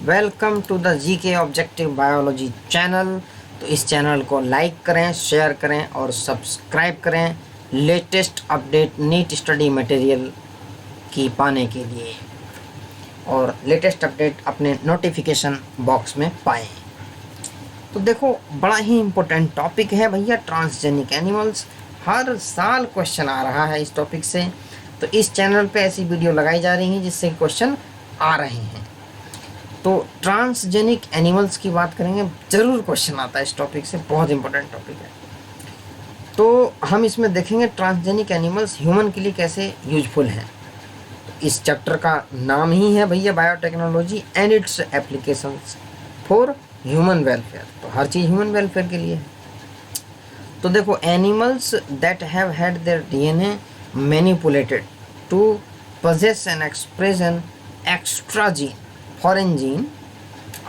Welcome to the GK objective biology channel. तो इस channel को लाइक करें, शेयर करें और सब्सक्राइब करें latest update NEET study material की पाने के लिए, और लेटेस्ट अपडेट अपने नोटिफिकेशन बॉक्स में पाएं। तो देखो, बड़ा ही इम्पोर्टेंट टॉपिक है भैया, ट्रांसजेनिक एनिमल्स। हर साल क्वेश्चन आ रहा है इस टॉपिक से, तो इस चैनल पे ऐसी वीडियो लगाई जा रही हैं जिससे क्वेश्चन आ रहे हैं। तो ट्रांसजेनिक एनिमल्स की बात करेंगे, ज़रूर क्वेश्चन आता है इस टॉपिक से, बहुत इंपॉर्टेंट टॉपिक है। तो हम इसमें देखेंगे ट्रांसजेनिक एनिमल्स ह्यूमन के लिए कैसे यूजफुल हैं। इस चैप्टर का नाम ही है भैया biotechnology and it's applications for human welfare. तो हर चीज़ ह्यूमन वेलफेयर के लिए है। तो देखो, animals that have had their DNA manipulated to possess and express an extra gene, foreign gene,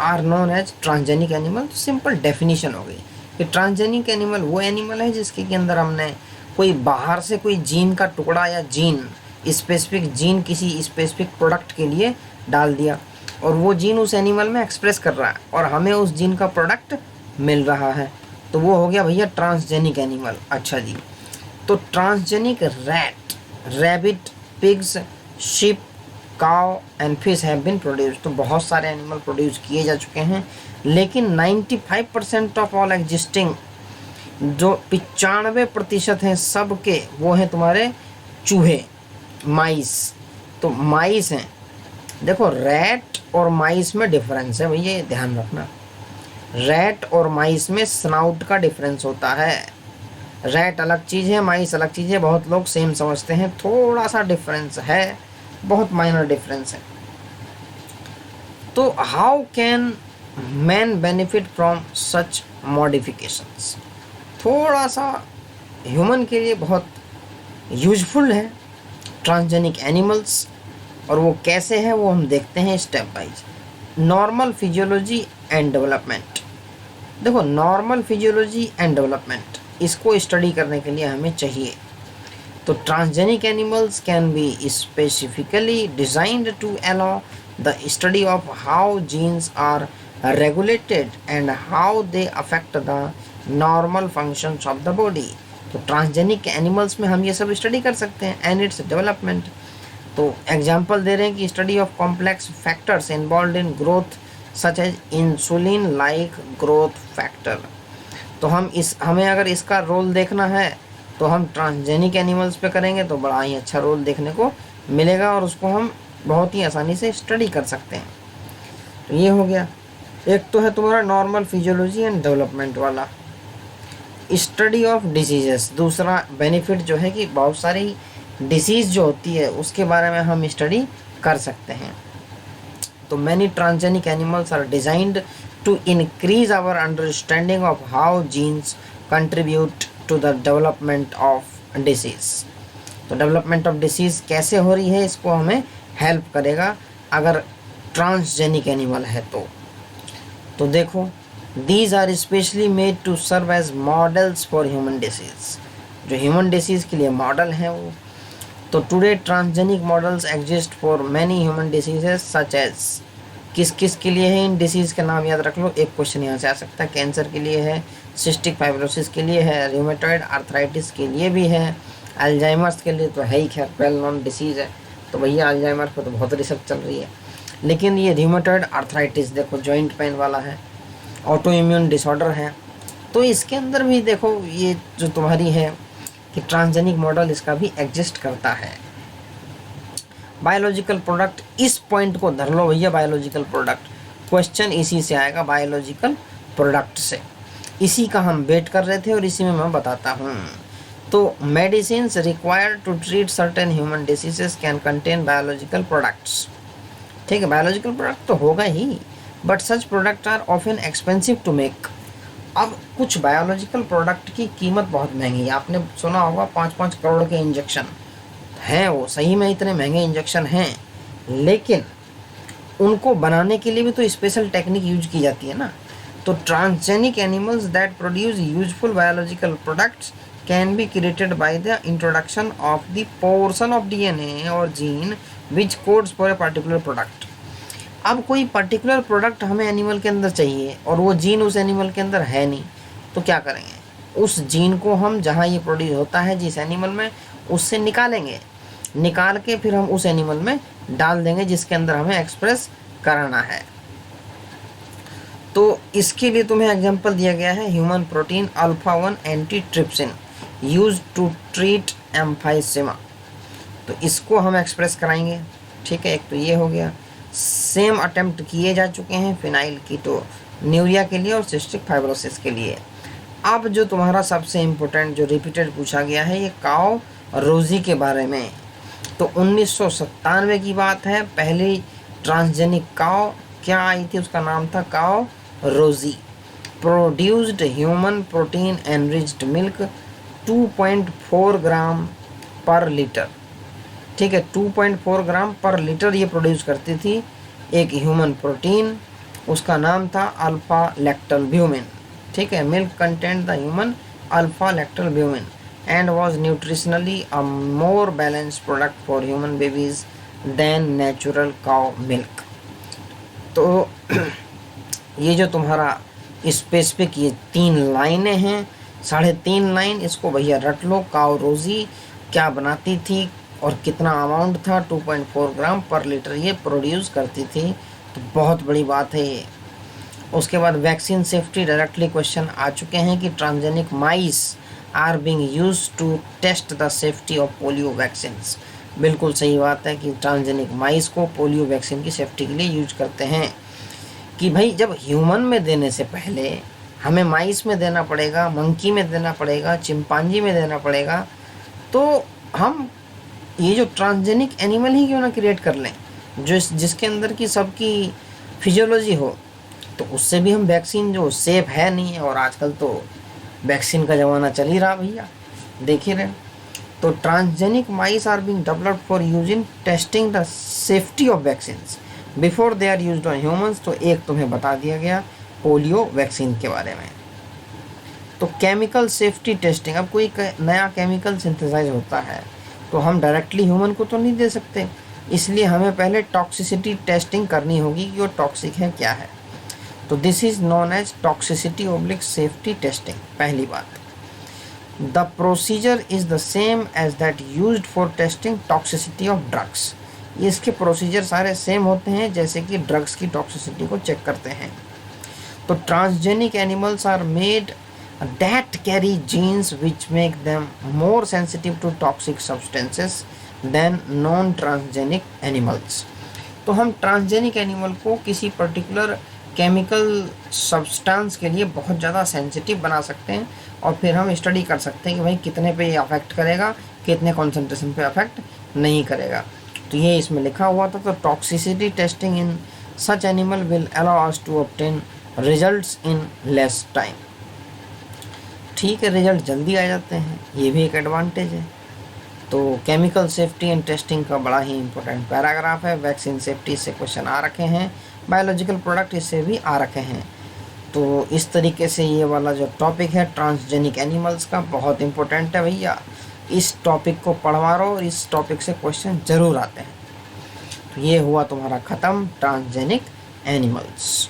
are known as transgenic animal। तो सिंपल डेफिनेशन हो गई कि ट्रांसजेनिक एनिमल वो एनिमल है जिसके के अंदर हमने कोई बाहर से कोई जीन का टुकड़ा या जीन, स्पेसिफिक जीन किसी स्पेसिफिक प्रोडक्ट के लिए डाल दिया, और वो जीन उस एनिमल में एक्सप्रेस कर रहा है और हमें उस जीन का प्रोडक्ट मिल रहा है। तो वो हो गया भैया ट्रांसजेनिक एनिमल। अच्छा जी, तो transgenic rat, rabbit, pigs, sheep, cow and fish have been produce. तो बहुत सारे एनिमल प्रोड्यूस किए जा चुके हैं, लेकिन 95% ऑफ ऑल एग्जिस्टिंग, जो 95% हैं सब के, वो हैं तुम्हारे चूहे, माइस। तो माइस हैं। देखो, रैट और माइस में डिफरेंस है भैया, ये ध्यान रखना। रैट और माइस में स्नाउट का डिफरेंस होता है। रैट अलग चीज़ है, माइस अलग चीज़ है। बहुत लोग सेम समझते हैं, थोड़ा सा डिफरेंस है, बहुत माइनर डिफरेंस है। तो how can man benefit from such modifications. थोड़ा सा ह्यूमन के लिए बहुत यूजफुल है ट्रांसजेनिक एनिमल्स, और वो कैसे है वो हम देखते हैं step wise. Normal physiology and development. देखो, नॉर्मल फिजियोलॉजी एंड डेवलपमेंट, इसको स्टडी करने के लिए हमें चाहिए। तो transgenic animals can be specifically designed to allow the study of how genes are regulated and how they affect the normal functions of the body। तो transgenic animals में हम ये सब स्टडी कर सकते हैं एंड इट्स डेवलपमेंट। तो example दे रहे हैं कि study of complex factors involve in growth such as insulin like growth factor. तो हमें अगर इसका रोल देखना है तो हम ट्रांसजेनिक एनिमल्स पे करेंगे तो बड़ा ही अच्छा रोल देखने को मिलेगा, और उसको हम बहुत ही आसानी से स्टडी कर सकते हैं। तो ये हो गया। एक तो है तुम्हारा नॉर्मल फिजियोलॉजी एंड डेवलपमेंट वाला, स्टडी ऑफ डिसीजेस। दूसरा बेनिफिट जो है कि बहुत सारी डिसीज़ जो होती है उसके बारे में हम स्टडी कर सकते हैं। तो many transgenic animals are designed to increase our understanding of how genes contribute to the development of disease. तो डेवलपमेंट ऑफ डिसीज़ कैसे हो रही है, इसको हमें हेल्प करेगा अगर ट्रांसजेनिक एनिमल है तो देखो, these are specially made to serve as models for human disease. जो ह्यूमन डिसीज़ के लिए मॉडल हैं वो। तो today transgenic models exist for many human diseases such as, किस किस के लिए है इन डिसीज़ के नाम याद रख लो, एक क्वेश्चन यहाँ से आ सकता है। कैंसर के लिए है, सिस्टिक फाइब्रोसिस के लिए है, रूमेटॉइड आर्थराइटिस के लिए भी है, अल्जाइमर्स के लिए तो है ही, खैर वेल नॉन डिसीज़ है। तो भैया अल्जाइमर पर तो बहुत रिसर्च चल रही है, लेकिन ये रूमेटॉइड आर्थराइटिस देखो जॉइंट पेन वाला है, ऑटो इम्यून डिसऑर्डर है। तो इसके अंदर भी देखो, ये जो तुम्हारी है कि ट्रांसजेनिक मॉडल इसका भी एग्जिस्ट करता है। बायोलॉजिकल प्रोडक्ट, इस पॉइंट को धर लो भैया, बायोलॉजिकल प्रोडक्ट क्वेश्चन इसी से आएगा, बायोलॉजिकल प्रोडक्ट से। इसी का हम वेट कर रहे थे और इसी में मैं बताता हूँ। तो medicine required to treat certain human diseases can contain biological products. ठीक है, बायोलॉजिकल प्रोडक्ट तो होगा ही, but such product are often expensive to make. अब कुछ बायोलॉजिकल प्रोडक्ट की कीमत बहुत महंगी है। आपने सुना होगा 5-5 करोड़ के इंजेक्शन हैं, वो सही में इतने महंगे इंजेक्शन हैं, लेकिन उनको बनाने के लिए भी तो स्पेशल टेक्निक यूज की जाती है ना। तो transgenic animals that produce useful biological products can be created by the introduction of the portion of DNA और gene which codes for a particular product. अब कोई पर्टिकुलर प्रोडक्ट हमें एनिमल के अंदर चाहिए और वो जीन उस एनिमल के अंदर है नहीं, तो क्या करेंगे, उस जीन को हम जहाँ ये प्रोड्यूस होता है जिस एनिमल में, उससे निकालेंगे, निकाल के फिर हम उस एनिमल में डाल देंगे जिसके अंदर हमें एक्सप्रेस कराना है। तो इसके लिए तुम्हें एग्जांपल दिया गया है human protein alpha 1 antitrypsin use to treat emphysema, तो इसको हम एक्सप्रेस कराएंगे। ठीक है, एक तो ये हो गया। सेम अटेम्प्ट किए जा चुके हैं फिनाइल कीटोन्यूरिया के लिए और सिस्टिक फाइब्रोसिस के लिए। अब जो तुम्हारा सबसे इम्पोर्टेंट जो रिपीटेड पूछा गया है ये काओ रोजी के बारे में। तो 1997 की बात है, पहली ट्रांसजेनिक काओ क्या आई थी, उसका नाम था काओ रोजी। Produced human protein enriched milk 2.4 ग्राम पर लीटर। ठीक है, 2.4 ग्राम पर लीटर ये प्रोड्यूस करती थी एक ह्यूमन प्रोटीन, उसका नाम था अल्फा लैक्टोल्ब्यूमिन। ठीक है, milk content the human alpha lactalbumin and was nutritionally a more balanced product for human babies than natural cow milk. तो ये जो तुम्हारा स्पेसिफिक ये 3 लाइनें हैं, 3.5 लाइन, इसको भैया रट लो। काउ रोजी क्या बनाती थी और कितना अमाउंट था, 2.4 ग्राम पर लीटर ये प्रोड्यूस करती थी, तो बहुत बड़ी बात है ये। उसके बाद वैक्सीन सेफ्टी डायरेक्टली क्वेश्चन आ चुके हैं कि transgenic mice are being used to test the safety of polio vaccines. बिल्कुल सही बात है कि ट्रांसजेनिक माइस को पोलियो वैक्सीन की सेफ्टी के लिए यूज करते हैं कि भाई जब ह्यूमन में देने से पहले हमें माइस में देना पड़ेगा, मंकी में देना पड़ेगा, चिंपांजी में देना पड़ेगा, तो हम ये जो ट्रांसजेनिक एनिमल ही क्यों ना क्रिएट कर लें जो जिसके अंदर की सबकी फिजियोलॉजी हो, तो उससे भी हम वैक्सीन जो सेफ है नहीं है, और आजकल तो वैक्सीन का ज़माना चल ही रहा भैया, देख ही रहे। तो transgenic mice are being developed for use in testing the safety of vaccines before they are used on humans. तो एक तुम्हें बता दिया गया पोलियो वैक्सीन के बारे में। तो केमिकल सेफ्टी टेस्टिंग, अब कोई नया केमिकल सिंथेसाइज होता है तो हम डायरेक्टली ह्यूमन को तो नहीं दे सकते, इसलिए हमें पहले टॉक्सिसिटी टेस्टिंग करनी होगी कि वो टॉक्सिक है क्या है। तो this is known as toxicity oblique safety testing. पहली बात, the procedure is the same as that used for testing toxicity of drugs. ये इसके प्रोसीजर सारे सेम होते हैं जैसे कि ड्रग्स की टॉक्सिसिटी को चेक करते हैं। तो transgenic animals are made that carry genes which make them more sensitive to toxic substances than non-transgenic animals। तो हम ट्रांसजेनिक एनिमल को किसी पर्टिकुलर केमिकल सब्सटेंस के लिए बहुत ज़्यादा सेंसिटिव बना सकते हैं और फिर हम स्टडी कर सकते हैं कि भाई कितने पे ये अफेक्ट करेगा, कितने कॉन्सेंट्रेशन पे अफेक्ट नहीं करेगा। तो ये इसमें लिखा हुआ था। तो toxicity testing in such animal will allow us to obtain results in less time. ठीक है, रिजल्ट जल्दी आ जाते हैं, ये भी एक एडवांटेज है। तो केमिकल सेफ्टी एंड टेस्टिंग का बड़ा ही इंपॉर्टेंट पैराग्राफ है। वैक्सीन सेफ्टी से क्वेश्चन आ रखे हैं, बायोलॉजिकल प्रोडक्ट इससे भी आ रखे हैं। तो इस तरीके से ये वाला जो टॉपिक है ट्रांसजेनिक एनिमल्स का बहुत इंपॉर्टेंट है भैया, इस टॉपिक को पढ़वा रहो और इस टॉपिक से क्वेश्चन ज़रूर आते हैं। तो ये हुआ तुम्हारा ख़त्म ट्रांसजेनिक एनिमल्स।